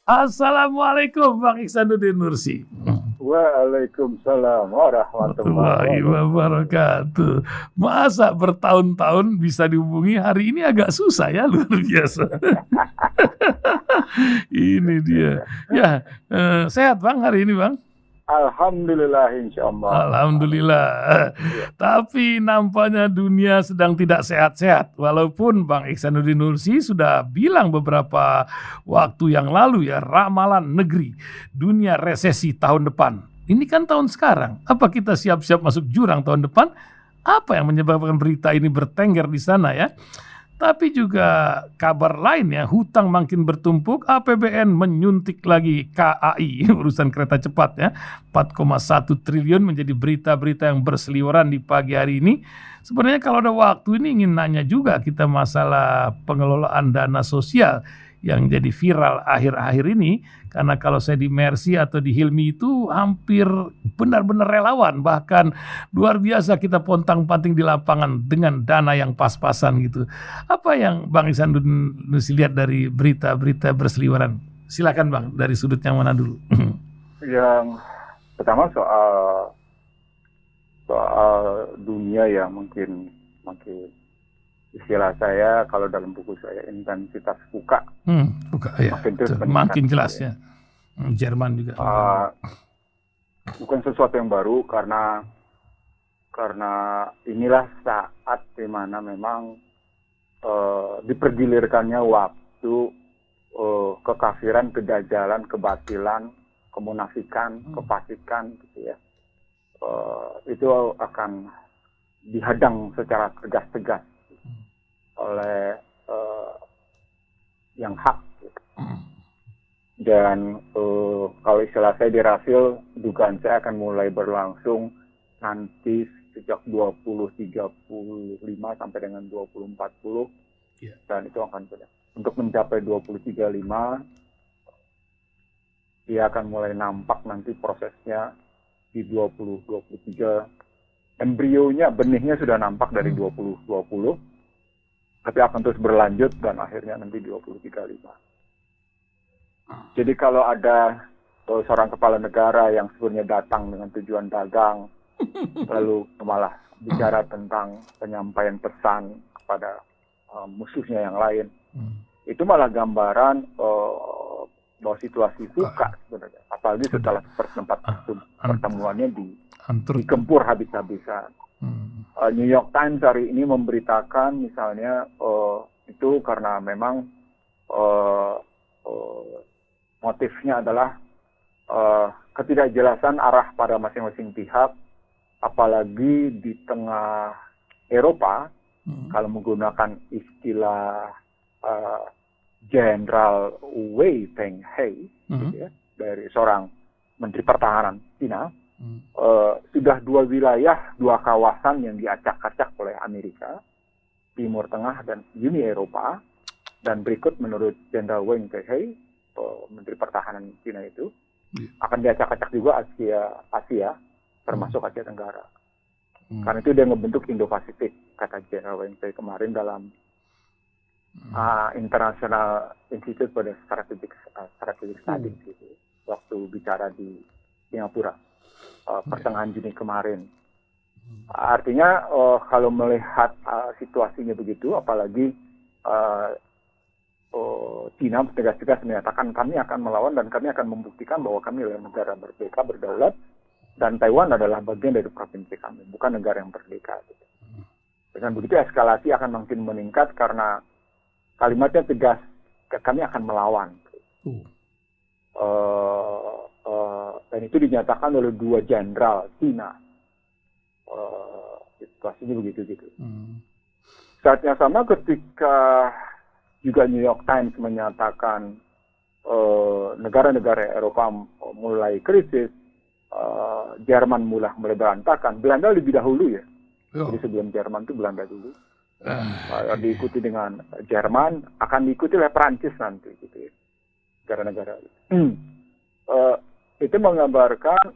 Assalamualaikum Bang Ihsanuddin Nursi. Waalaikumsalam Warahmatullahi warahmatullahi wabarakatuh. wabarakatuh. Masa bertahun-tahun bisa dihubungi, hari ini agak susah ya, luar biasa. Ini dia. Ya, sehat Bang hari ini Bang? Alhamdulillah insyaallah. Alhamdulillah. Ya. Tapi nampaknya dunia sedang tidak sehat-sehat. Walaupun Bang Ihsanuddin Nursi sudah bilang beberapa waktu yang lalu ya, ramalan negeri dunia resesi tahun depan. Ini kan tahun sekarang. Apa kita siap-siap masuk jurang tahun depan? Apa yang menyebabkan berita ini bertengger di sana ya? Tapi juga kabar lain ya, hutang makin bertumpuk, APBN menyuntik lagi KAI, urusan kereta cepat ya, 4,1 triliun menjadi berita-berita yang berseliweran di pagi hari ini. Sebenarnya kalau ada waktu ini ingin nanya juga kita masalah pengelolaan dana sosial yang jadi viral akhir-akhir ini, karena kalau saya di Mercy atau di Hilmi itu hampir benar-benar relawan, bahkan luar biasa kita pontang-panting di lapangan dengan dana yang pas-pasan gitu. Apa yang Bang Ihsanuddin Nursi lihat dari berita-berita berseliweran? Silakan Bang, dari sudut yang mana dulu? Yang pertama soal dunia ya, mungkin istilah saya kalau dalam buku saya intensitas buka Ya. Makin jelas ya. Jerman juga. Bukan sesuatu yang baru karena inilah saat di mana memang dipergilirkannya waktu kekafiran, kedajalan, kebatilan, kemunafikan, kefasikan gitu ya. Itu akan dihadang secara tegas-tegas oleh yang hak gitu. Dan kalau istilah saya di Rasil, dugaan saya akan mulai berlangsung nanti sejak 2035 sampai dengan 2040 dan itu akan benar. Untuk mencapai 2035 dia akan mulai nampak nanti prosesnya di 2023. Embrionya, benihnya sudah nampak dari 2020, tapi akan terus berlanjut dan akhirnya nanti 2035. Jadi kalau ada seorang kepala negara yang sebenarnya datang dengan tujuan dagang, lalu malah bicara tentang penyampaian pesan kepada musuhnya yang lain, itu malah gambaran bahwa situasi suka sebenarnya. Apalagi setelah seperempat pertemuannya dikempur habis-habisan. New York Times hari ini memberitakan misalnya itu karena memang motifnya adalah ketidakjelasan arah pada masing-masing pihak, apalagi di tengah Eropa, kalau menggunakan istilah Jenderal Wei Fenghe, gitu ya, dari seorang Menteri Pertahanan Cina, sudah dua wilayah, dua kawasan yang diacak-acak oleh Amerika, Timur Tengah dan Uni Eropa, dan berikut menurut Jenderal Wei Fenghe, Menteri Pertahanan Cina itu, akan diacak-acak juga Asia, termasuk Asia Tenggara. Karena itu dia ngebentuk Indo-Pasifik, kata Jenderal Wei Fenghe kemarin dalam International Institute for the Strategic Studies gitu, waktu bicara di Singapura pertengahan Juni kemarin. Artinya kalau melihat situasinya begitu, apalagi Cina tegas-tegas menyatakan kami akan melawan dan kami akan membuktikan bahwa kami adalah negara merdeka, berdaulat, dan Taiwan adalah bagian dari provinsi kami, bukan negara yang merdeka. Dengan begitu eskalasi akan makin meningkat karena kalimatnya tegas, kami akan melawan. Dan itu dinyatakan oleh dua jenderal Cina. Situasinya begitu-gitu. Saat yang sama ketika juga New York Times menyatakan negara-negara Eropa mulai krisis, Jerman mulai berantakan. Belanda lebih dahulu ya. Jadi sebelum Jerman itu Belanda dulu. Diikuti dengan Jerman, akan diikuti oleh Perancis nanti gitu ya. Negara-negara itu menggambarkan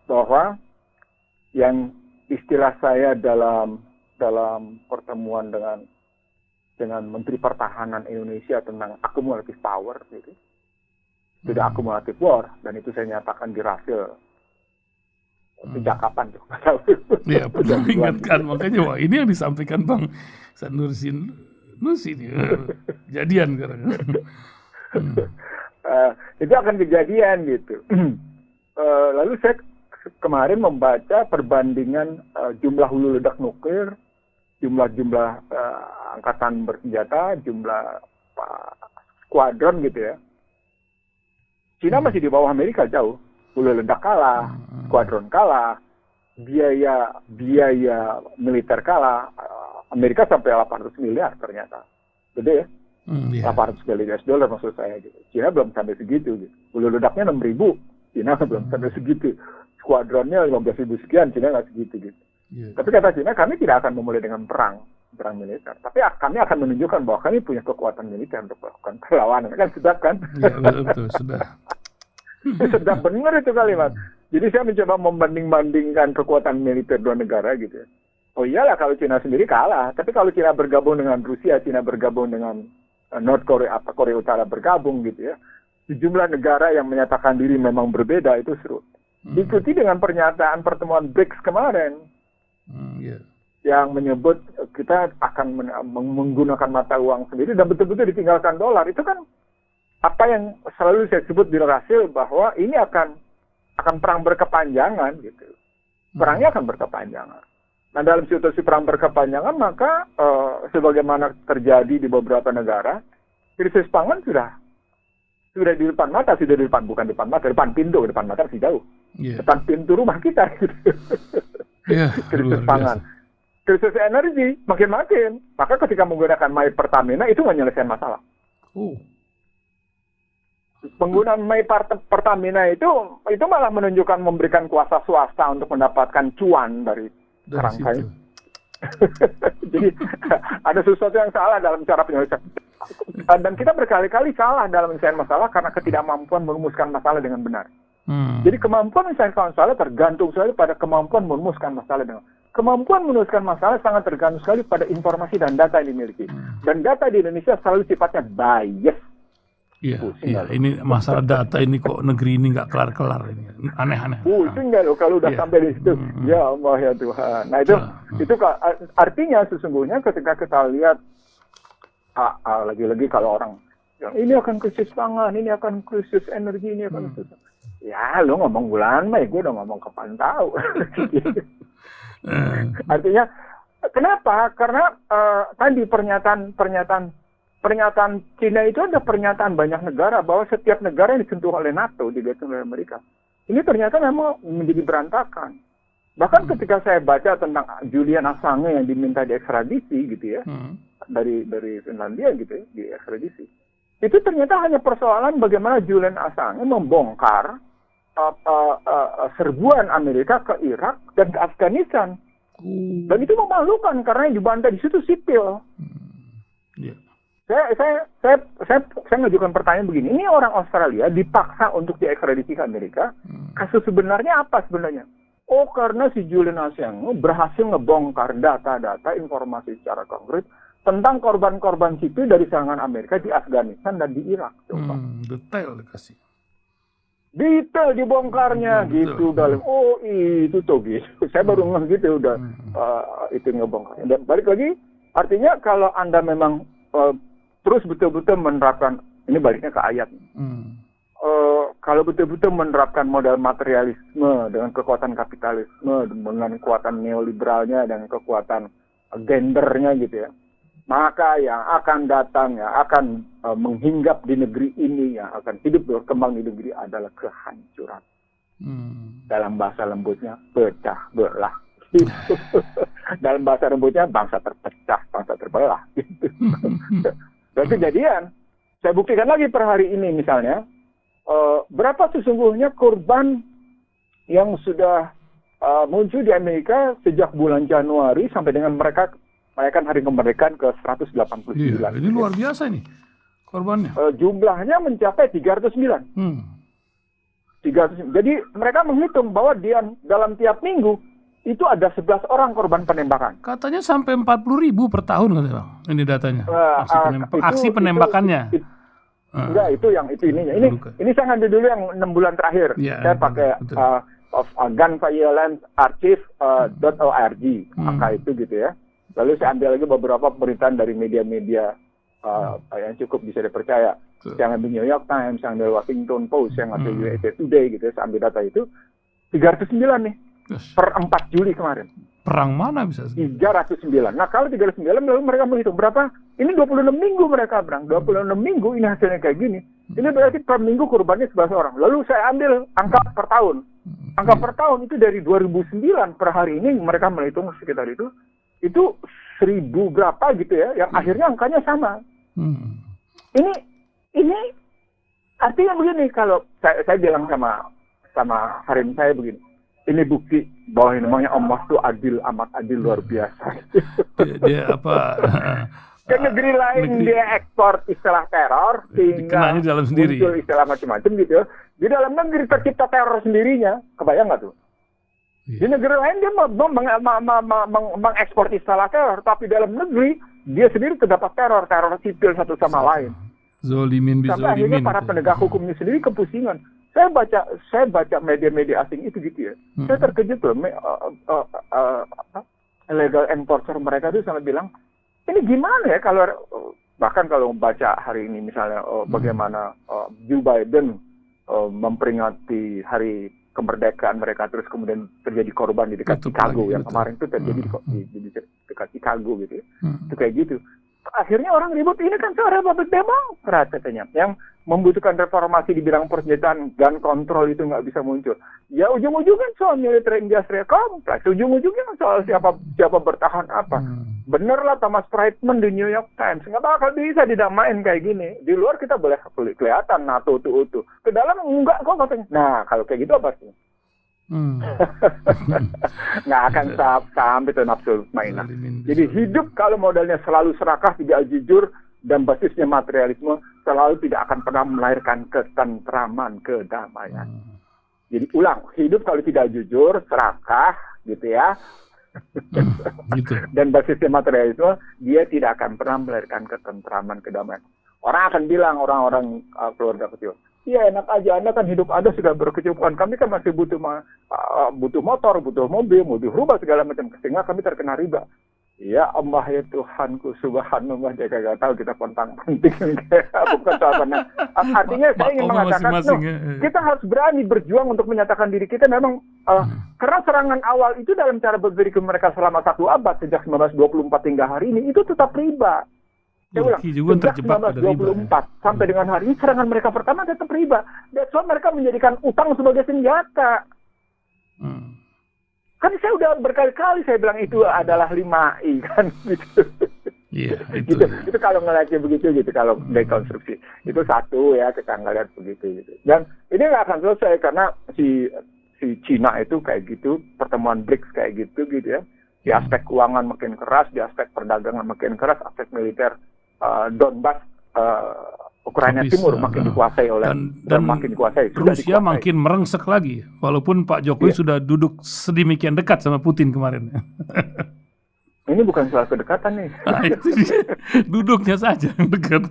bahwa yang istilah saya dalam pertemuan dengan Menteri Pertahanan Indonesia tentang akumulatif power gitu, sudah akumulatif war, dan itu saya nyatakan dirhasil. Sejak kapan tuh? Iya, pernah ingatkan. Makanya wah ini yang disampaikan Bang Sanusi ini jadian sekarang. Itu akan kejadian gitu. Lalu saya kemarin membaca perbandingan jumlah hulu ledak nuklir, jumlah angkatan bersenjata, jumlah skuadron gitu ya. Cina masih di bawah Amerika jauh. Hulu ledak kalah, skuadron kalah, biaya militer kalah. Amerika sampai 800 miliar ternyata. Gede ya? 800 miliar US dollar maksud saya gitu. Cina belum sampai segitu gitu. Hulu ledaknya 6.000, Cina belum sampai segitu. Skuadronnya 15.000 sekian, Cina nggak segitu gitu. Tapi kata Cina, kami tidak akan memulai dengan perang militer. Tapi kami akan menunjukkan bahwa kami punya kekuatan militer untuk melakukan perlawanan. Kan sedap kan? Iya, betul, sudah. Sedap benar itu kalimat. Jadi saya mencoba membanding-bandingkan kekuatan militer dua negara gitu ya. Oh iyalah kalau Cina sendiri kalah. Tapi kalau Cina bergabung dengan Rusia, Cina bergabung dengan North Korea, Korea Utara bergabung gitu ya. Sejumlah negara yang menyatakan diri memang berbeda itu seru. Diikuti dengan pernyataan pertemuan BRICS kemarin. Yang menyebut kita akan menggunakan mata uang sendiri dan betul-betul ditinggalkan dolar. Itu kan apa yang selalu saya sebut di hasil bahwa ini akan perang berkepanjangan gitu. Perangnya akan berkepanjangan. Nah dalam situasi perang berkepanjangan maka sebagaimana terjadi di beberapa negara, krisis pangan sudah di depan mata, bukan depan mata, depan pintu, depan mata masih jauh. Depan pintu rumah kita gitu. Krisis pangan. Krisis energi makin. Maka ketika menggunakan My Pertamina itu nggak nyelesain masalah. Penggunaan My Pertamina itu malah menunjukkan memberikan kuasa swasta untuk mendapatkan cuan dari rangkaian. Jadi ada sesuatu yang salah dalam cara penyelesaian. Dan kita berkali-kali salah dalam menyelesaikan masalah karena ketidakmampuan merumuskan masalah dengan benar. Jadi kemampuan menyelesaikan masalah tergantung sekali pada kemampuan merumuskan masalah dengan kemampuan menuliskan masalah sangat tergantung sekali pada informasi dan data yang dimiliki. Dan data di Indonesia selalu sifatnya bias. Iya, ini masalah data ini kok negeri ini nggak kelar-kelar ini, aneh-aneh. Pusing nggak lo kalau udah sampai di situ. Ya Allah ya Tuhan. Nah itu artinya sesungguhnya ketika kita lihat lagi-lagi kalau orang yang ini akan krisis pangan, ini akan krisis energi, ini akan krisis. Ya lo ngomong bulan Mei, gue udah ngomong kapan tahu. Artinya kenapa? Karena tadi pernyataan Cina itu ada pernyataan banyak negara bahwa setiap negara yang disentuh oleh NATO, digatung oleh Amerika, ini ternyata memang menjadi berantakan. Bahkan ketika saya baca tentang Julian Assange yang diminta diekstradisi gitu ya, dari Finlandia gitu ya, diekstradisi. Itu ternyata hanya persoalan bagaimana Julian Assange membongkar serbuan Amerika ke Irak dan ke Afghanistan. Dan itu memalukan karena yang dibantai di situ sipil. Saya ngajukan pertanyaan begini, ini orang Australia dipaksa untuk diekstradisi ke Amerika, kasus sebenarnya apa sebenarnya? Oh karena si Julian Assange berhasil ngebongkar data-data informasi secara konkret tentang korban-korban sipil dari serangan Amerika di Afghanistan dan di Irak. Detail dikasih. Detail dibongkarnya gitu dalam. Oh itu tuh gitu. Saya baru ngeh gitu udah itu ngebongkar. Dan balik lagi, artinya kalau Anda memang terus betul-betul menerapkan, ini baliknya ke ayat. Kalau betul-betul menerapkan model materialisme dengan kekuatan kapitalisme, dengan kekuatan neoliberalnya dan kekuatan gendernya gitu ya, maka yang akan datang, yang akan menghinggap di negeri ini, yang akan hidup berkembang di negeri adalah kehancuran. Dalam bahasa lembutnya, pecah belah. Dalam bahasa lembutnya, bangsa terpecah, bangsa terbelah. Gitu. Dan kejadian, saya buktikan lagi per hari ini misalnya, berapa sesungguhnya korban yang sudah muncul di Amerika sejak bulan Januari sampai dengan mereka merayakan hari kemerdekaan ke 189. Iya, ini luar biasa nih korbannya. Jumlahnya mencapai 309. 309. Jadi mereka menghitung bahwa dalam tiap minggu itu ada 11 orang korban penembakan. Katanya sampai 40.000 per tahun katanya, Bang. Ini datanya. Aksi penembakannya. Enggak, itu ininya. Ini saya ngambil dulu yang 6 bulan terakhir. Saya pakai of Gun Violence Archive.org, angka itu gitu ya. Lalu saya ambil lagi beberapa pemberitaan dari media-media yang cukup bisa dipercaya. Saya ngambil New York Times, saya ngambil Washington Post, saya ngambil USA Today gitu ya. Saya ambil data itu 309 nih per 4 Juli kemarin. Perang mana bisa? 309. Nah kalau 309 lalu mereka menghitung berapa? Ini 26 minggu mereka berang. 26 minggu ini hasilnya kayak gini. Ini berarti per minggu korbannya 11 orang. Lalu saya ambil angka per tahun. Angka per tahun itu dari 2009 per hari ini mereka menghitung sekitar itu 1000 berapa gitu ya. Yang akhirnya angkanya sama. Ini artinya begini, kalau saya bilang sama Harim saya begini. Ini bukti bahwa yang namanya Allah itu amat adil luar biasa. Dia apa? Ke negeri lain dia ekspor istilah teror sehingga muncul istilah macam-macam gitu. Di dalam negeri tercipta teror sendirinya, kebayang nggak tuh? Di negeri lain dia mengekspor istilah teror, tapi dalam negeri dia sendiri terdapat teror sipil satu sama lain. Zolimin bizolimin. Sampai akhirnya para penegak hukumnya sendiri kepusingan. Saya baca media-media asing itu gitu ya. Saya terkejut loh. Illegal enforcer mereka itu sampai bilang, ini gimana ya kalau bahkan kalau baca hari ini misalnya bagaimana Joe Biden memperingati hari kemerdekaan mereka, terus kemudian terjadi korban di dekat Chicago yang kemarin itu terjadi di dekat Chicago gitu ya. Itu kayak gitu. Akhirnya orang ribut, ini kan seorang Republik Demokrat katanya, yang membutuhkan reformasi di bidang persenjataan, gun control itu nggak bisa muncul. Ya ujung-ujungnya soal military industrial complex, ujung-ujungnya soal siapa bertahan apa. Bener lah Thomas Friedman di New York Times, nggak bakal bisa didamain kayak gini. Di luar kita boleh kelihatan NATO utuh-utuh, ke dalam enggak kok katanya. Nah kalau kayak gitu apa sih? Nggak akan sampai ke nafsu mainan. Jadi hidup kalau modalnya selalu serakah, tidak jujur, dan basisnya materialisme, selalu tidak akan pernah melahirkan ketentraman, kedamaian. Jadi ulang, hidup kalau tidak jujur, serakah, gitu ya, dan basisnya materialisme, dia tidak akan pernah melahirkan ketentraman, kedamaian. Orang akan bilang, orang-orang keluarga kecil, iya enak aja, Anda kan hidup Anda sudah berkecukupan. Kami kan masih butuh motor, butuh mobil, butuh rumah segala macam. Sehingga kami terkena riba. Ya Allah ya Tuhanku, subhanallah, dia kagak tahu kita pontang-panting. Bukan soalnya. Artinya saya ingin mengatakan, kita harus berani berjuang untuk menyatakan diri kita memang, karena serangan awal itu dalam cara berpikir mereka selama 1 abad, sejak 1924 hingga hari ini, itu tetap riba. Saya ulang, sejak 1924 sampai dengan hari ini serangan mereka pertama tetap riba. That's why mereka menjadikan utang sebagai senjata. Kan saya udah berkali-kali saya bilang itu adalah 5I kan gitu. Iya, itu kalau ngeliatnya begitu gitu, kalau dekonstruksi. Itu satu ya, kita ngeliat begitu gitu. Dan ini nggak akan selesai karena si Cina itu kayak gitu, pertemuan BRICS kayak gitu ya. Di aspek keuangan makin keras, di aspek perdagangan makin keras, aspek militer Donbas, Ukraina Timur makin dikuasai oleh dan makin dikuasai. Rusia makin merengsek lagi, walaupun Pak Jokowi sudah duduk sedemikian dekat sama Putin kemarin. Ini bukan soal kedekatan nih. Nah, itu duduknya saja yang dekat.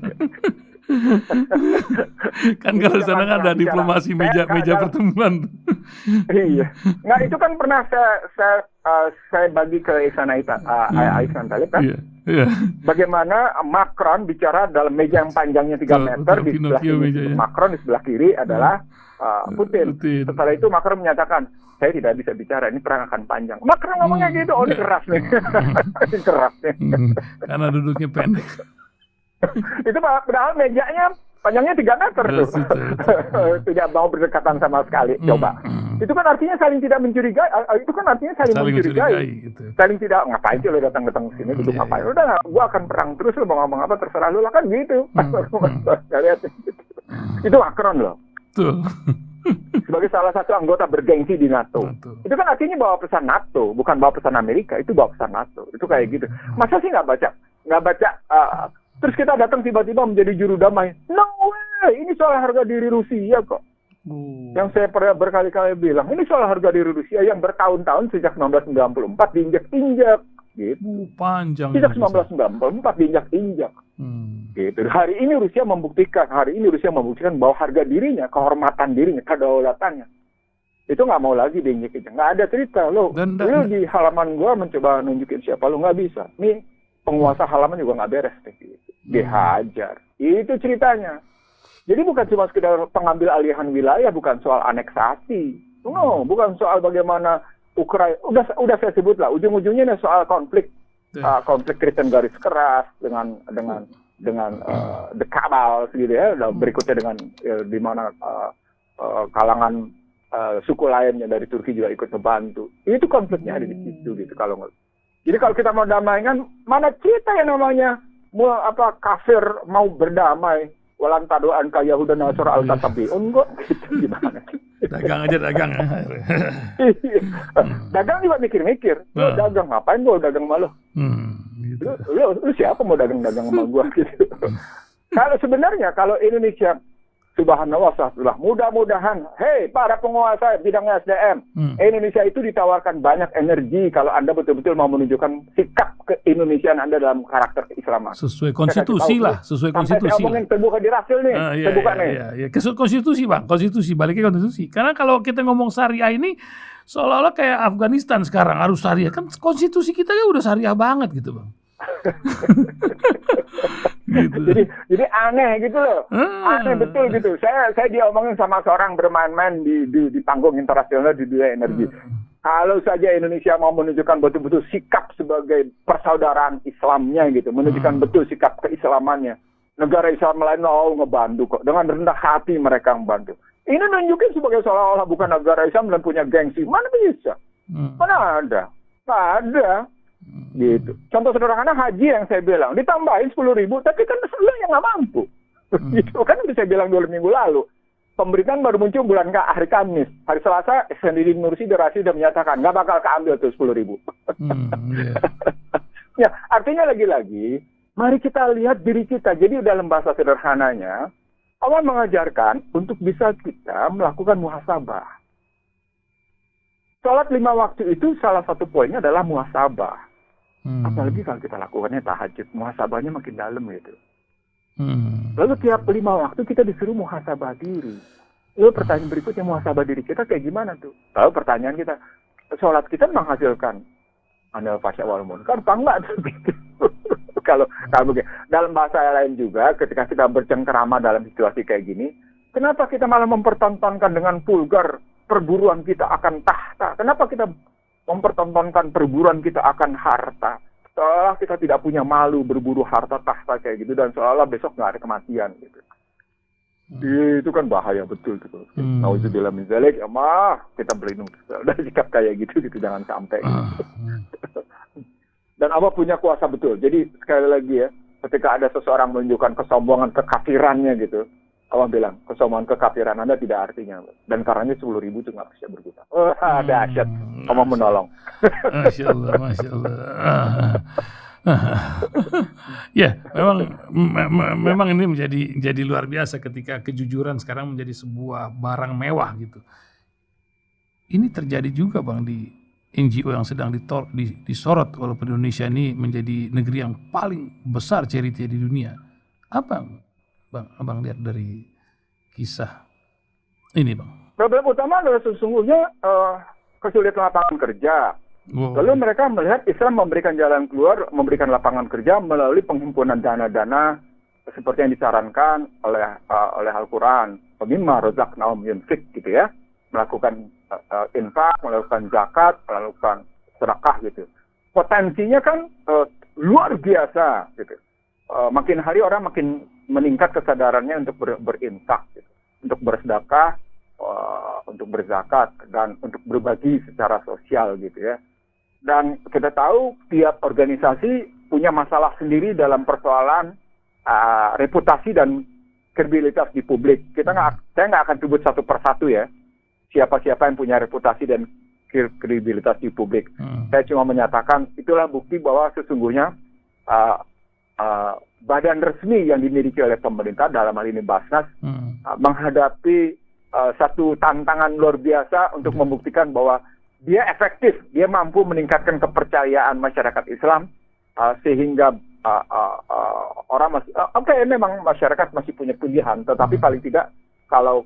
Kan kalau sana kan ada diplomasi meja pertemuan. Iya. Nah itu kan pernah saya bagi ke Ihsan Talib kan. Iya. Bagaimana Macron bicara dalam meja yang panjangnya 3 meter, di sebelah kiri Macron, di sebelah kiri adalah Putin. Setelah itu Macron menyatakan, saya tidak bisa bicara, ini perang akan panjang. Macron ngomongnya gitu, ini keras nih. Ini keras nih. Karena duduknya pendek. Itu padahal mejanya panjangnya 3 meter tuh. Tidak mau berdekatan sama sekali. Coba. Itu kan artinya saling tidak mencurigai. Itu kan artinya saling mencurigai. Gitu. Saling tidak, ngapain sih lo datang ke sini, duduk ngapain? Udah, gua akan perang terus, lo mau ngomong apa terserah lo lah kan gitu. Lihat itu Macron loh. Tuh. Sebagai salah satu anggota bergengsi di NATO. Itu kan artinya bawa pesan NATO, bukan bawa pesan Amerika, itu bawa pesan NATO. Itu kayak gitu. Masa sih nggak baca terus kita datang tiba-tiba menjadi juru damai. No way, ini soal harga diri Rusia kok. Yang saya pernah berkali-kali bilang, ini soal harga diri Rusia yang bertahun-tahun sejak 1994 diinjak-injak. gitu. Panjang. Sejak 1994 diinjak-injak. Gitu. Hari ini Rusia membuktikan bahwa harga dirinya, kehormatan dirinya, kedaulatannya itu nggak mau lagi diinjak-injak. Nggak ada cerita lo di halaman gua mencoba nunjukin siapa lo, nggak bisa. Nih penguasa halaman juga nggak beres gitu. Dihajar. Itu ceritanya. Jadi bukan cuma sekedar pengambil alihan wilayah, bukan soal aneksasi. No, bukan soal bagaimana Ukraina. Udah saya sebut lah. Ujung-ujungnya ini soal konflik Kristen garis keras dengan the Kabal gitu ya. Berikutnya dengan di mana kalangan suku lainnya dari Turki juga ikut membantu. Itu konfliknya ada di situ gitu kalau nggak. Jadi kalau kita mau damaikan, mana cerita yang namanya kafir mau berdamai? Walan tadoan ka Yahuda Nasara al-Tatabi'un kok gitu gimana? Dagang aja dagang. Dagang juga mikir-mikir. Lo dagang ngapain gua dagang sama lo? Gitu. Lu siapa mau dagang-dagang sama gua gitu. Kalau sebenarnya kalau Indonesia subhanallah mudah-mudahan para penguasa bidang SDM Indonesia itu ditawarkan banyak energi kalau Anda betul-betul mau menunjukkan sikap keindonesiaan Anda dalam karakter keislaman. Sesuai konstitusi lah, sesuai konstitusi. Saya omongin terbuka di Rasil nih, terbuka nih. Iya. Konstitusi Bang, konstitusi, baliknya konstitusi. Karena kalau kita ngomong syariah ini seolah-olah kayak Afghanistan sekarang harus syariah. Kan konstitusi kita ya udah syariah banget gitu Bang. Gitu. Jadi aneh gitu loh, aneh betul gitu. Saya diomongin sama seorang bermain-main di panggung internasional di dunia energi. Kalau saja Indonesia mau menunjukkan betul-betul sikap sebagai persaudaraan Islamnya gitu, menunjukkan betul sikap keislamannya. Negara Islam lain mau ngebantu kok, dengan rendah hati mereka membantu. Ini nunjukin sebagai seolah-olah bukan negara Islam dan punya gengsi. Mana bisa? Mana ada? Nggak ada. Gitu. Contoh sederhana haji yang saya bilang ditambahin 10.000, tapi kan lu yang nggak mampu. Gitu kan bisa bilang 2 minggu lalu. Pemberitaan baru muncul hari Kamis, hari Selasa Ihsanuddin Nursi sudah menyatakan nggak bakal keambil tuh 10.000. Ya artinya lagi-lagi mari kita lihat diri kita. Jadi dalam bahasa sederhananya Allah mengajarkan untuk bisa kita melakukan muhasabah. Sholat 5 waktu itu salah satu poinnya adalah muhasabah. Apalagi kalau kita lakukannya tahajud, muhasabahnya makin dalam gitu. Lalu tiap 5 waktu kita disuruh muhasabah diri. Lalu pertanyaan berikutnya, muhasabah diri kita kayak gimana tuh? Lalu pertanyaan kita, sholat kita menghasilkan anil fasya wal munkar apa enggak tuh? Kalau begini, dalam bahasa lain juga, ketika kita bercengkerama dalam situasi kayak gini, kenapa kita malah mempertontonkan dengan vulgar perburuan kita akan tahta? Kenapa kita mempertontonkan perburuan kita akan harta? Seolah kita tidak punya malu berburu harta tahta kayak gitu, dan seolah besok nggak ada kematian gitu. Itu kan bahaya betul gitu. Nauzubillah min dzalik, ya mah kita berlindung dari sikap kayak gitu jangan sampai. Dan Allah punya kuasa betul. Jadi sekali lagi ya, ketika ada seseorang menunjukkan kesombongan kekafirannya gitu, Allah bilang, kesombongan kekafiran Anda tidak artinya. Dan karenanya 10.000 itu nggak bisa berguna. Ada asyad. Allah menolong. Masya Allah, Masya Allah. Ya, memang ini menjadi luar biasa ketika kejujuran sekarang menjadi sebuah barang mewah gitu. Ini terjadi juga Bang di NGO yang sedang disorot, walaupun Indonesia ini menjadi negeri yang paling besar charity di dunia. Apa Abang lihat dari kisah ini Bang? Problem utama adalah sesungguhnya kesulitan lapangan kerja. Lalu mereka melihat Islam memberikan jalan keluar, memberikan lapangan kerja melalui penghimpunan dana-dana seperti yang disarankan oleh Al-Quran. Mimma razaqnahum yunfiq gitu ya. Melakukan infak, melakukan zakat, melakukan sedekah gitu. Potensinya kan luar biasa gitu. Makin hari orang makin meningkat kesadarannya untuk berinfak gitu. Untuk bersedekah, untuk berzakat, dan untuk berbagi secara sosial gitu ya. Dan kita tahu tiap organisasi punya masalah sendiri dalam persoalan reputasi dan kredibilitas di publik. Saya nggak akan sebut satu persatu ya, siapa-siapa yang punya reputasi dan kredibilitas di publik. Saya cuma menyatakan itulah bukti bahwa sesungguhnya badan resmi yang dimiliki oleh pemerintah, dalam hal ini Basnas, menghadapi satu tantangan luar biasa untuk membuktikan bahwa dia efektif, dia mampu meningkatkan kepercayaan masyarakat Islam sehingga orang masih memang masyarakat masih punya pilihan, tetapi paling tidak kalau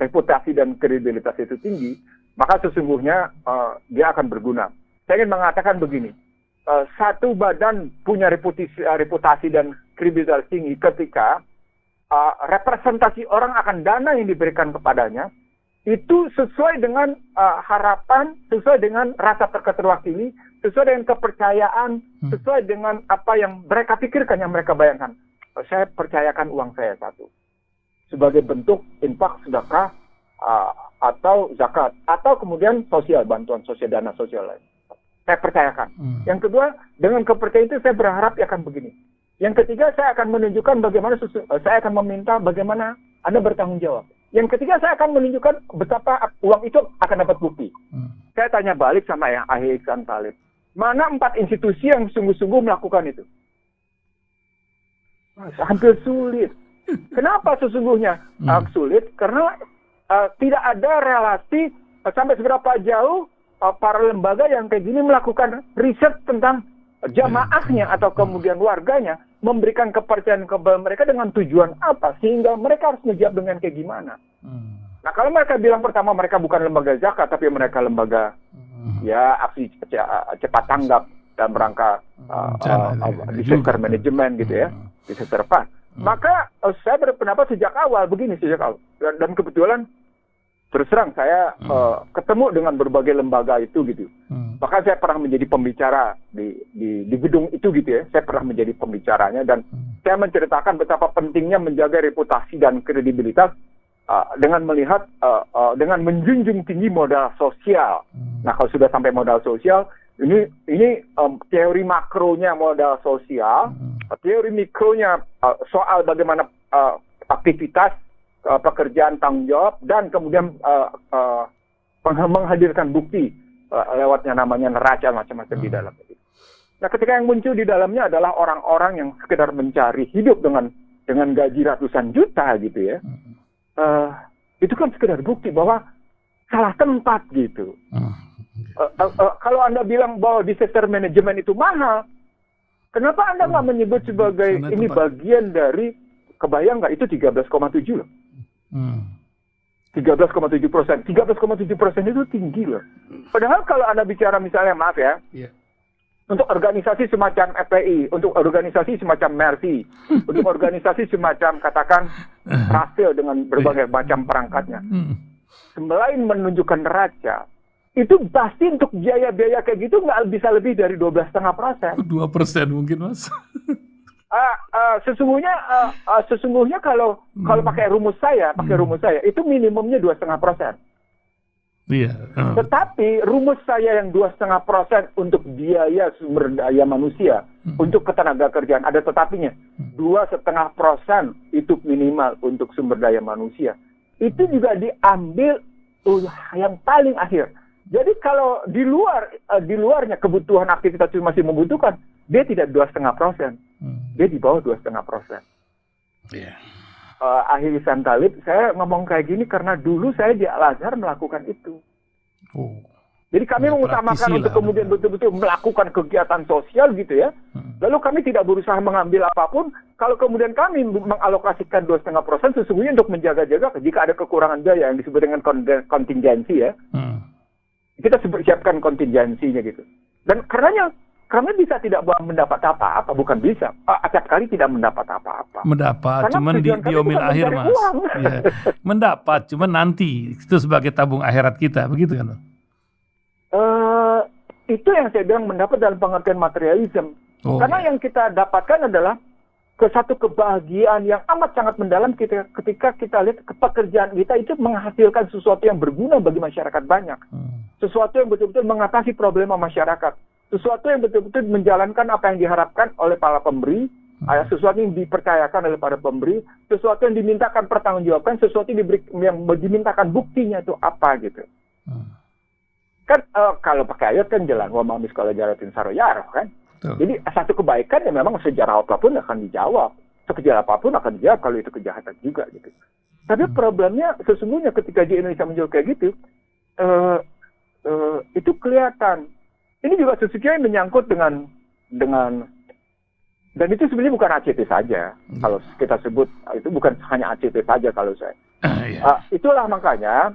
reputasi dan kredibilitas itu tinggi, maka sesungguhnya dia akan berguna. Saya ingin mengatakan begini, satu badan punya reputasi dan kredibilitas tinggi ketika representasi orang akan dana yang diberikan kepadanya itu sesuai dengan harapan, sesuai dengan rasa terwakili, sesuai dengan kepercayaan, sesuai dengan apa yang mereka pikirkan, yang mereka bayangkan. Saya percayakan uang saya satu sebagai bentuk infak, sedekah, atau zakat, atau kemudian sosial, bantuan sosial, dana sosial lain. Saya percayakan. Yang kedua, dengan kepercayaan itu saya berharap akan begini. Yang ketiga, saya akan menunjukkan bagaimana saya akan meminta bagaimana Anda bertanggung jawab. Yang ketiga, saya akan menunjukkan betapa uang itu akan dapat bukti. Saya tanya balik sama yang Ahli Ihsan Talib. Mana 4 institusi yang sungguh-sungguh melakukan itu? Hampir sulit. Kenapa sesungguhnya sulit? Karena tidak ada relasi sampai seberapa jauh para lembaga yang kayak gini melakukan riset tentang jamaahnya atau kemudian warganya, memberikan kepercayaan kepada mereka dengan tujuan apa, sehingga mereka harus menjawab dengan kayak gimana. Nah, kalau mereka bilang pertama mereka bukan lembaga zakat, tapi mereka lembaga aksi cepat tanggap dalam rangka disaster management gitu ya, disaster fund. Maka saya berpendapat sejak awal dan kebetulan terus terang saya ketemu dengan berbagai lembaga itu gitu. Bahkan saya pernah menjadi pembicara di gedung itu gitu ya. Saya pernah menjadi pembicaranya dan saya menceritakan betapa pentingnya menjaga reputasi dan kredibilitas dengan melihat dengan menjunjung tinggi modal sosial. Nah, kalau sudah sampai modal sosial, ini teori makronya modal sosial, teori mikronya soal bagaimana aktivitas pekerjaan tanggung jawab dan kemudian menghadirkan bukti lewatnya namanya neraca macam-macam di dalam itu. Nah, ketika yang muncul di dalamnya adalah orang-orang yang sekedar mencari hidup dengan gaji ratusan juta gitu ya. Itu kan sekedar bukti bahwa salah tempat gitu. Kalau Anda bilang bahwa disaster management itu mahal, kenapa Anda nggak menyebut sebagai ini bagian dari, kebayang nggak itu 13,7 loh. 13,7%. 13,7% itu tinggi loh. Padahal kalau Anda bicara misalnya, maaf ya, untuk organisasi semacam FPI, untuk organisasi semacam Mercy, untuk organisasi semacam katakan Rasil dengan berbagai macam perangkatnya, selain menunjukkan neraca, itu pasti untuk biaya-biaya kayak gitu nggak bisa lebih dari 12,5%. 2% mungkin, Mas. Sesungguhnya kalau pakai rumus saya itu minimumnya 2,5%. Iya. Tetapi rumus saya yang 2,5% untuk biaya sumber daya manusia, untuk ketenaga kerjaan ada tetapinya. 2,5% itu minimal untuk sumber daya manusia. Itu juga diambil yang paling akhir. Jadi kalau di luarnya kebutuhan aktivitas itu masih membutuhkan, dia tidak 2,5%. Dia di bawah 2,5%. Iya. Ahli Ihsan Talib, saya ngomong kayak gini karena dulu saya di Al-Azhar melakukan itu. Jadi kami mengutamakan untuk kemudian betul-betul melakukan kegiatan sosial gitu ya. Lalu kami tidak berusaha mengambil apapun. Kalau kemudian kami mengalokasikan 2,5% sesungguhnya untuk menjaga-jaga jika ada kekurangan biaya yang disebut dengan kontingensi ya. Kita siapkan kontingensinya gitu. Dan karenanya kami bisa tidak mendapat apa-apa, bukan bisa. Acap kali tidak mendapat apa-apa. Mendapat, cuman di omil akhir, Mas. Ya. Mendapat, cuman nanti itu sebagai tabung akhirat kita, begitu kan? Itu yang saya bilang mendapat dalam pengertian materialisme. Karena yang kita dapatkan adalah satu kebahagiaan yang amat sangat mendalam ketika kita lihat pekerjaan kita itu menghasilkan sesuatu yang berguna bagi masyarakat banyak. Sesuatu yang betul-betul mengatasi problema masyarakat. Sesuatu yang betul-betul menjalankan apa yang diharapkan oleh para pemberi, sesuatu yang dipercayakan oleh para pemberi, sesuatu yang dimintakan pertanggungjawaban, sesuatu yang dimintakan buktinya itu apa gitu. Kan kalau pakai ayat kan jalan wa ma miskala dzarratin saroyar kan. Jadi satu kebaikan yang memang sejarah apapun akan dijawab, sekecil apapun akan dijawab kalau itu kejahatan juga gitu. Tapi problemnya sesungguhnya ketika di Indonesia muncul kayak gitu, itu kelihatan. Ini juga sesungguhnya menyangkut dengan dan itu sebenarnya bukan ACT saja. Kalau kita sebut itu bukan hanya ACT saja kalau saya. Itulah makanya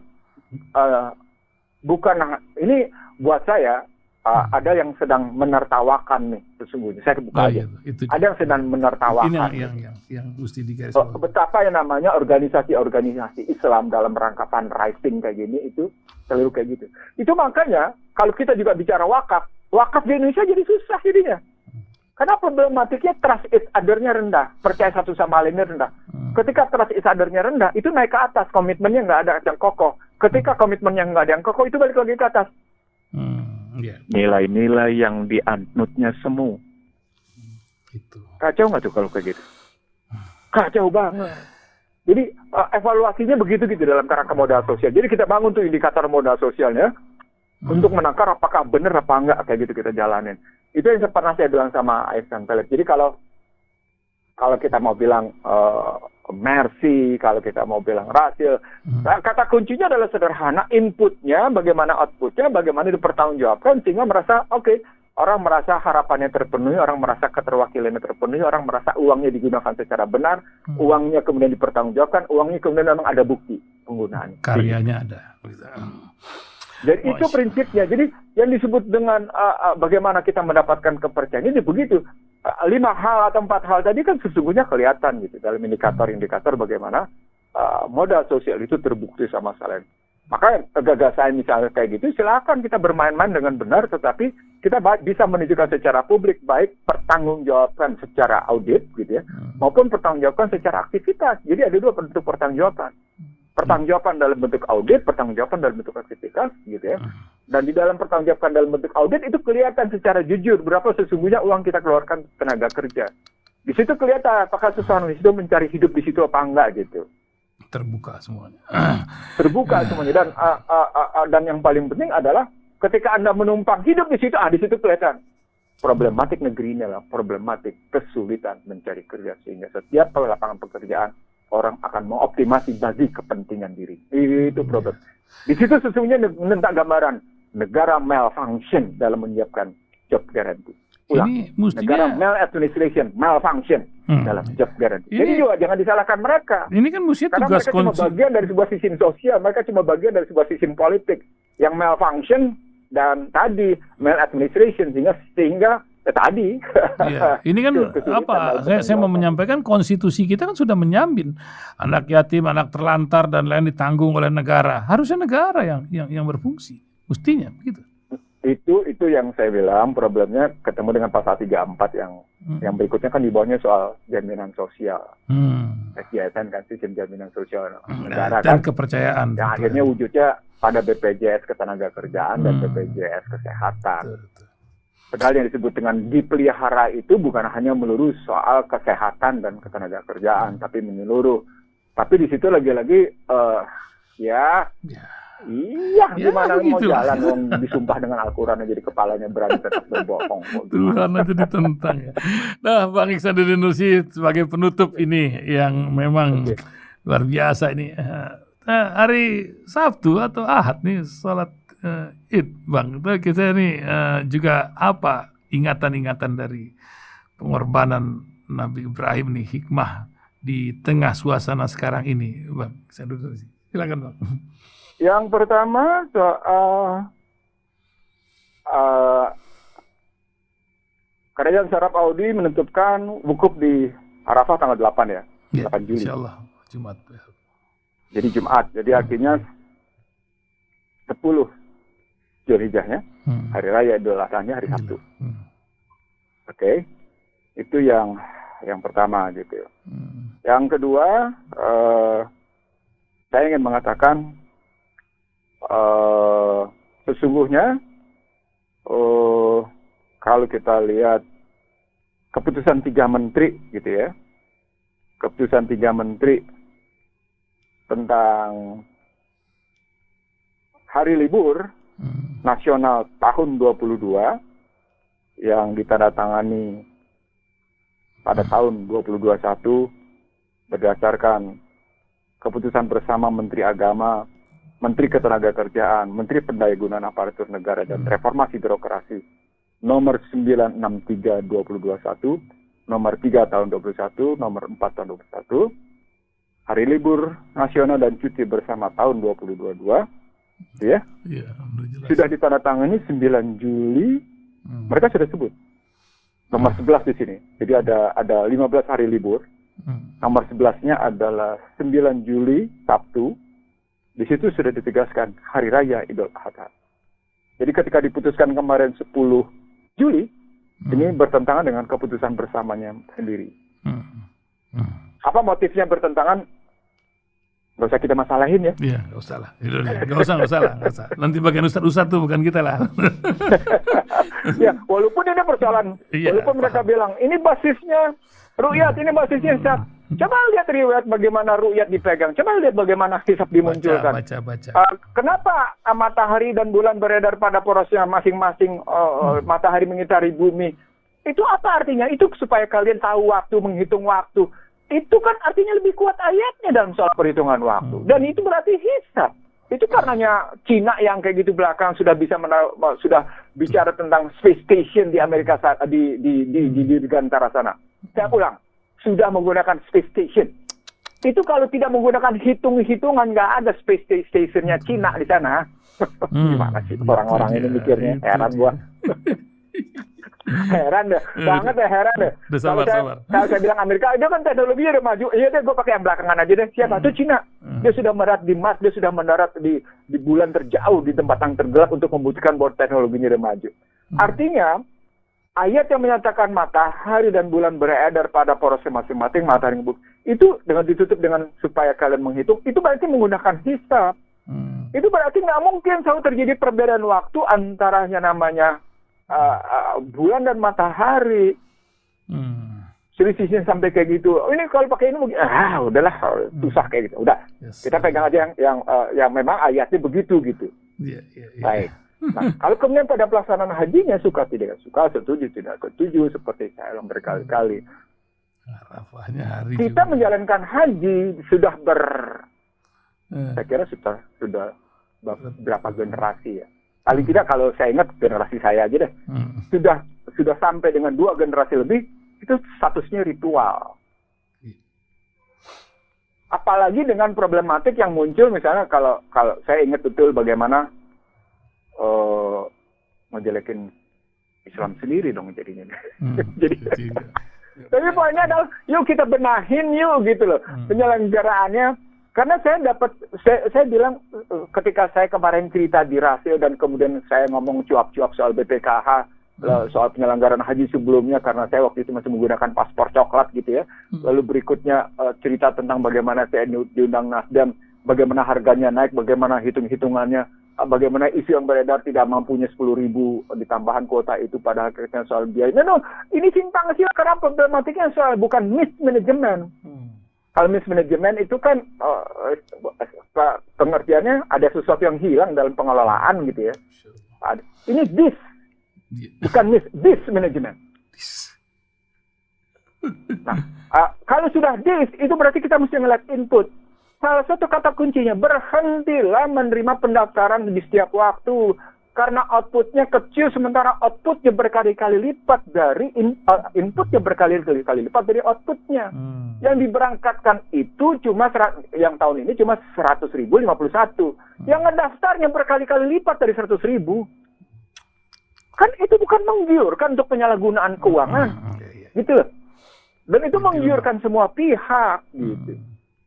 bukan ini buat saya ada yang sedang menertawakan nih sesungguhnya. Saya buka aja. Ada yang sedang menertawakan. Ini yang mesti digarisbawahi. Betapa yang namanya organisasi-organisasi Islam dalam rangka fundraising kayak gini itu selalu kayak gitu. Itu makanya kalau kita juga bicara wakaf di Indonesia jadi susah jadinya. Karena problematiknya trust each other-nya rendah, percaya satu sama lainnya rendah. Ketika trust each other-nya rendah, itu naik ke atas, komitmennya nggak ada yang kokoh. Ketika komitmennya nggak ada yang kokoh, itu balik lagi ke atas. Nilai-nilai yang dianutnya semu. Kacau nggak tuh kalau kayak gitu? Kacau banget. Jadi evaluasinya begitu gitu dalam kerangka modal sosial. Jadi kita bangun tuh indikator modal sosialnya untuk menakar apakah benar apa enggak kayak gitu kita jalanin. Itu yang pernah saya bilang sama Ihsan Philip. Jadi kalau kita mau bilang mercy, kalau kita mau bilang rasil, kata kuncinya adalah sederhana, inputnya, bagaimana outputnya, bagaimana dipertanggungjawabkan, sehingga merasa orang merasa harapannya terpenuhi, orang merasa keterwakilannya terpenuhi, orang merasa uangnya digunakan secara benar, uangnya kemudian dipertanggungjawabkan, uangnya kemudian memang ada bukti penggunaannya. Karyanya ada. Jadi itu prinsipnya. Jadi yang disebut dengan bagaimana kita mendapatkan kepercayaan ini begitu. 5 hal atau 4 hal tadi kan sesungguhnya kelihatan gitu dalam indikator-indikator bagaimana modal sosial itu terbukti sama sekali. Maka gagasan misalnya kayak gitu, silakan kita bermain-main dengan benar, tetapi kita bisa menunjukkan secara publik baik pertanggungjawabkan secara audit gitu ya, maupun pertanggungjawabkan secara aktivitas. Jadi ada 2 bentuk pertanggungjawaban. Pertanggungjawaban dalam bentuk audit, pertanggungjawaban dalam bentuk aktivitas, gitu ya. Dan di dalam pertanggungjawaban dalam bentuk audit itu kelihatan secara jujur berapa sesungguhnya uang kita keluarkan tenaga kerja. Di situ kelihatan apakah seseorang di situ mencari hidup di situ apa enggak gitu. Terbuka semuanya. Terbuka semuanya dan yang paling penting adalah ketika Anda menumpang hidup di situ kelihatan problematik negeri ini adalah problematik kesulitan mencari kerja sehingga setiap lapangan pekerjaan orang akan mengoptimasi bagi kepentingan diri. Itu problem. Di situ sesungguhnya menentang gambaran negara malfunction dalam menyiapkan job guarantee. Ini mestinya negara maladministration, malfunction dalam job guarantee. Jadi juga jangan disalahkan mereka. Ini kan mestinya karena tugas mereka cuma bagian dari sebuah sistem sosial, mereka cuma bagian dari sebuah sistem politik yang malfunction dan tadi maladministration sehingga tadi. Ya, ini kan saya mau menyampaikan konstitusi kita kan sudah menjamin anak yatim, anak terlantar dan lain ditanggung oleh negara. Harusnya negara yang berfungsi. Mestinya begitu. Itu yang saya bilang problemnya ketemu dengan pasal 34 yang berikutnya kan di bawahnya soal jaminan sosial. SJSN kan sistem jaminan sosial negara dan kan. Kepercayaan. Yang akhirnya wujudnya pada BPJS Ketenagakerjaan dan BPJS Kesehatan. Padahal yang disebut dengan dipelihara itu bukan hanya melulu soal kesehatan dan ketenagakerjaan, tapi menyeluruh. Tapi di situ lagi-lagi gimana mau jalan disumpah dengan Al-Quran jadi kepalanya berani tetap berbohong. Tuhan aja ditentang ya. Nah, Bang Ihsanuddin Nursi sebagai penutup ini yang memang luar biasa ini. Hari Sabtu atau Ahad nih sholat Id, Bang. Kita ini juga apa ingatan-ingatan dari pengorbanan Nabi Ibrahim nih, hikmah di tengah suasana sekarang ini, Bang. Silakan, Bang. Yang pertama soal Kerajaan Arab Saudi menentukan wukuf di Arafah tanggal 8 ya, 8 Juli. Insyaallah Jumat. Jadi Jumat. Jadi artinya 10 Zulhijjahnya, hari raya Idul Adha-nya hari Sabtu. Oke. Itu yang pertama gitu. Yang kedua, saya ingin mengatakan sesungguhnya kalau kita lihat keputusan 3 menteri gitu ya, keputusan 3 menteri tentang hari libur nasional tahun 22 yang ditandatangani pada tahun 2021 berdasarkan keputusan bersama Menteri Agama Menteri Ketenagakerjaan, Menteri Pendayagunaan Aparatur Negara dan Reformasi Birokrasi, nomor 963 2021, nomor 3 tahun 21, nomor 4 tahun 21, Hari Libur Nasional dan Cuti Bersama tahun 2022, ya, sudah ditandatangani 9 Juli, mereka sudah sebut. Nomor 11 di sini. Jadi ada 15 hari libur. Nomor 11-nya adalah 9 Juli, Sabtu. Di situ sudah ditegaskan Hari Raya Idul Adha. Jadi ketika diputuskan kemarin 10 Juli, ini bertentangan dengan keputusan bersamanya sendiri. Apa motifnya bertentangan? Nggak usah kita masalahin ya. Iya, nggak usah lah. Nggak usah. Nanti bagian ustadz tuh bukan kita lah. Ya, walaupun ini persoalan, walaupun mereka bilang, ini basisnya ru'yat, ini basisnya hisab. Coba lihat riwayat bagaimana ru'yat dipegang. Coba lihat bagaimana hisab dimunculkan. Baca. Kenapa matahari dan bulan beredar pada porosnya masing-masing, matahari mengitari bumi? Itu apa artinya? Itu supaya kalian tahu waktu, menghitung waktu. Itu kan artinya lebih kuat ayatnya dalam soal perhitungan waktu. Dan itu berarti hisab. Itu karenanya Cina yang kayak gitu belakang sudah bisa sudah bicara tentang space station di Amerika di Dirgantara sana. Saya ulang, sudah menggunakan space station. Itu kalau tidak menggunakan hitungan nggak ada space stationnya Cina di sana. Gimana sih orang-orang ini mikirnya? Heran gua. Heran deh, banget ya, heran deh. Sabar. Kalau saya bilang Amerika, dia kan teknologinya udah maju. Iya deh, gue pakai yang belakangan aja deh. Siapa? Itu Cina. Dia sudah mendarat di Mars, dia sudah mendarat di bulan terjauh, di tempat yang tergelap untuk membuktikan bahwa teknologinya udah maju. Artinya, ayat yang menyatakan matahari dan bulan beredar pada porosnya masing-masing, matahari itu dengan ditutup dengan supaya kalian menghitung, itu berarti menggunakan hisab. Itu berarti nggak mungkin selalu terjadi perbedaan waktu antaranya namanya bulan dan matahari. Selisihnya sampai kayak gitu. Ini kalau pakai ini udahlah, susah kayak gitu. Udah. Kita pegang aja yang memang ayatnya begitu gitu. Baik. Nah, kalau kemudian pada pelaksanaan hajinya suka tidak suka, setuju tidak setuju, seperti saya bilang berkali-kali. Kita menjalankan haji sudah saya kira sudah berapa generasi ya. Paling tidak kalau saya ingat generasi saya aja deh, sudah sampai dengan 2 generasi lebih, itu statusnya ritual. Apalagi dengan problematik yang muncul, misalnya kalau saya ingat betul bagaimana ngejelekin Islam sendiri dong jadinya. Tapi poinnya adalah, yuk kita benahin yuk gitu loh penyelenggaraannya. Karena saya bilang ketika saya kemarin cerita di Rasio dan kemudian saya ngomong cuap-cuap soal BPKH, soal penyelenggaraan haji sebelumnya karena saya waktu itu masih menggunakan paspor coklat gitu ya. Lalu berikutnya cerita tentang bagaimana saya diundang Nasdem, bagaimana harganya naik, bagaimana hitung-hitungannya, bagaimana isu yang beredar tidak mampunya 10.000 ditambahan kuota itu pada akhirnya soal biaya. No, ini simpang siur karena problematiknya soal bukan mismanagement. Kalau mismanagement itu kan pengertiannya ada sesuatu yang hilang dalam pengelolaan gitu ya. Ini bukan mismanagement. Nah, kalau sudah itu berarti kita mesti ngeliat input. Salah satu kata kuncinya, berhentilah menerima pendaftaran di setiap waktu. Karena outputnya kecil, sementara outputnya berkali-kali lipat dari inputnya berkali-kali lipat dari outputnya. Yang diberangkatkan itu yang tahun ini cuma 100.051. Yang ngedaftarnya berkali-kali lipat dari 100.000. Kan itu bukan menggiurkan untuk penyalahgunaan keuangan. Gitu loh. Dan itu menggiurkan semua pihak. Gitu.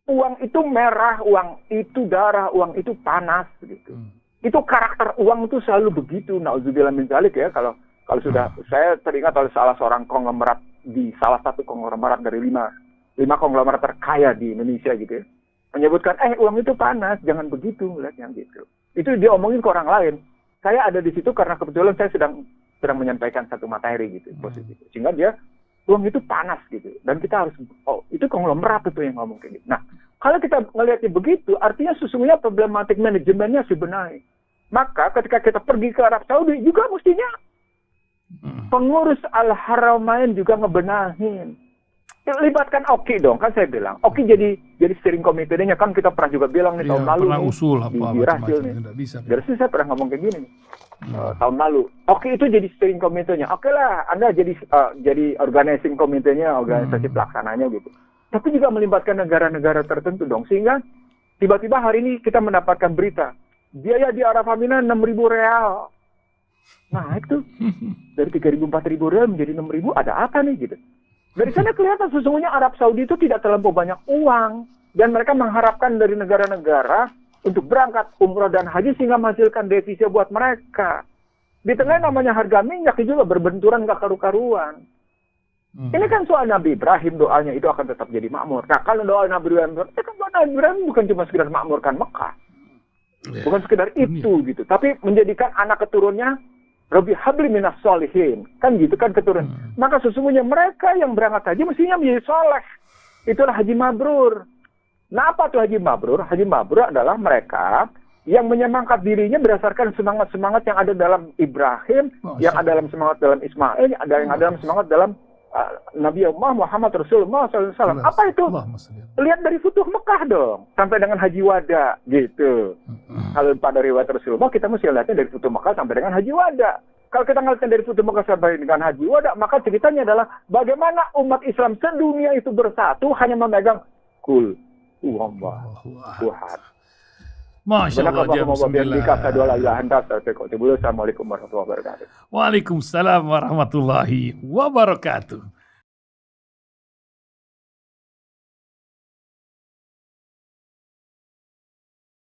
Uang itu merah, uang itu darah, uang itu panas. Gitu. Itu karakter uang itu selalu begitu. Nauzubillah min dzalik ya. Kalau sudah, saya teringat oleh salah seorang konglomerat di salah satu konglomerat dari lima konglomerat terkaya di Indonesia gitu ya. Menyebutkan, uang itu panas, jangan begitu, lihatnya gitu. Itu dia omongin ke orang lain. Saya ada di situ karena kebetulan saya sedang menyampaikan satu materi gitu, positif. Sehingga dia, uang itu panas gitu. Dan kita harus, itu konglomerat itu yang ngomong kayak gitu. Nah, kalau kita melihatnya begitu, artinya sesungguhnya problematik manajemennya harus dibenahi. Maka ketika kita pergi ke Arab Saudi juga mestinya pengurus Al-Haramain juga ngebenahin. libatkan Oki dong, kan saya bilang. Oki jadi steering committee-nya, kan kita pernah juga bilang nih tahun lalu pernah nih, usul di apa Rasil nih. tidak bisa. Dari situ saya pernah ngomong kayak gini nih. Tahun lalu. Oki itu jadi steering committee-nya. Oke lah, Anda jadi organizing committee-nya, organisasi pelaksananya gitu. Tapi juga melibatkan negara-negara tertentu dong, sehingga tiba-tiba hari ini kita mendapatkan berita biaya di Arafah Mina 6.000 real. Nah itu dari 3.000 4.000 real menjadi 6.000, ada apa nih gitu? Dari sana kelihatan sesungguhnya Arab Saudi itu tidak terlampau banyak uang, dan mereka mengharapkan dari negara-negara untuk berangkat umroh dan haji sehingga menghasilkan devisa buat mereka. Di tengah namanya harga minyak juga berbenturan gak karu-karuan. Ini kan soal Nabi Ibrahim, doanya itu akan tetap jadi makmur. Nah kalau doa Nabi Ibrahim, Nabi Ibrahim bukan cuma sekedar makmurkan Mekah, bukan sekedar itu gitu, tapi menjadikan anak keturunnya Rabbi habli minas solihin, kan gitu kan keturunan. Maka sesungguhnya mereka yang berangkat haji mestinya menjadi soleh. Itulah haji mabrur. Nah apa tuh haji mabrur? Haji mabrur adalah mereka yang menyemangkat dirinya berdasarkan semangat-semangat yang ada dalam Ibrahim, yang ada dalam semangat dalam Ismail, yang ada dalam semangat dalam Nabi Muhammad Rasulullah SAW. Apa itu? Lihat dari Futuh Mekah dong, sampai dengan Haji Wada gitu. Kalau pada riwayat Rasulullah, kita mesti lihatnya dari Futuh Mekah sampai dengan Haji Wada. Kalau kita ngeliatnya dari Futuh Mekah sampai dengan Haji Wada, maka ceritanya adalah bagaimana umat Islam sedunia itu bersatu hanya memegang kul huwallahu ahad. Masya Allah, jam 9. Assalamualaikum warahmatullahi wabarakatuh. Waalaikumsalam warahmatullahi wabarakatuh.